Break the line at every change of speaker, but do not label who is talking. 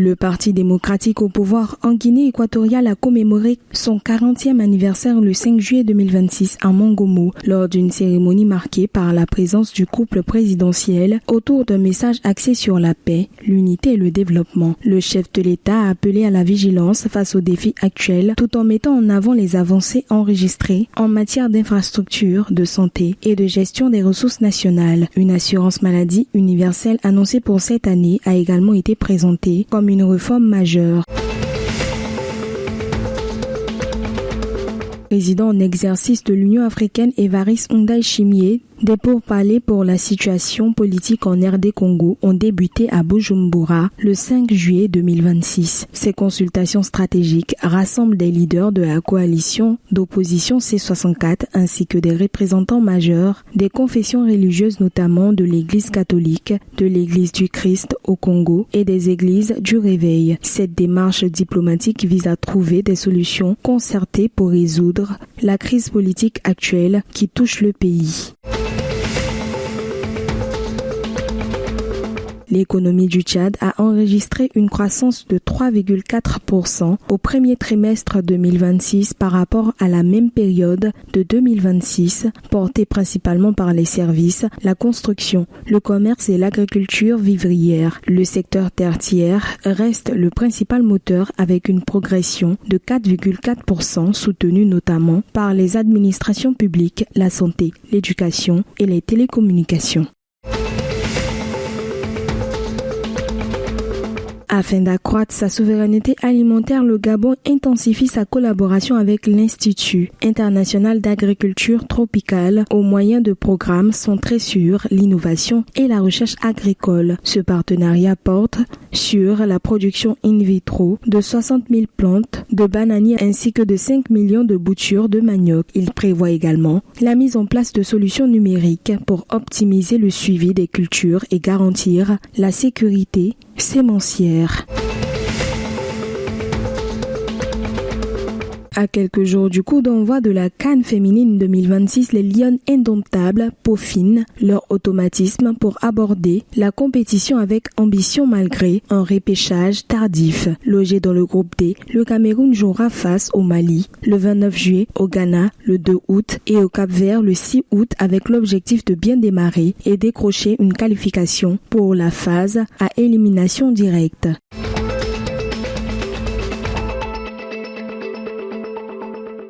Le Parti démocratique au pouvoir en Guinée équatoriale a commémoré son 40e anniversaire le 5 juillet 2026 à Mongomo, lors d'une cérémonie marquée par la présence du couple présidentiel autour d'un message axé sur la paix, l'unité et le développement. Le chef de l'État a appelé à la vigilance face aux défis actuels tout en mettant en avant les avancées enregistrées en matière d'infrastructures, de santé et de gestion des ressources nationales. Une assurance maladie universelle annoncée pour cette année a également été présentée comme une réforme majeure. Président en exercice de l'Union africaine Évariste Ndayishimiye, des pourparlers pour la situation politique en RD Congo ont débuté à Bujumbura le 5 juillet 2026. Ces consultations stratégiques rassemblent des leaders de la coalition d'opposition C64 ainsi que des représentants majeurs des confessions religieuses, notamment de l'Église catholique, de l'Église du Christ au Congo et des églises du Réveil. Cette démarche diplomatique vise à trouver des solutions concertées pour résoudre la crise politique actuelle qui touche le pays. L'économie du Tchad a enregistré une croissance de 3,4% au premier trimestre 2026 par rapport à la même période de 2026, portée principalement par les services, la construction, le commerce et l'agriculture vivrière. Le secteur tertiaire reste le principal moteur avec une progression de 4,4% soutenue notamment par les administrations publiques, la santé, l'éducation et les télécommunications. Afin d'accroître sa souveraineté alimentaire, le Gabon intensifie sa collaboration avec l'Institut international d'agriculture tropicale au moyen de programmes centrés sur l'innovation et la recherche agricole. Ce partenariat porte sur la production in vitro de 60 000 plantes de bananiers ainsi que de 5 millions de boutures de manioc. Il prévoit également la mise en place de solutions numériques pour optimiser le suivi des cultures et garantir la sécurité sémencière. À quelques jours du coup d'envoi de la CAN féminine 2026, les Lionnes indomptables peaufinent leur automatisme pour aborder la compétition avec ambition malgré un repêchage tardif. Logé dans le groupe D, le Cameroun jouera face au Mali le 29 juillet, au Ghana le 2 août et au Cap-Vert le 6 août avec l'objectif de bien démarrer et décrocher une qualification pour la phase à élimination directe.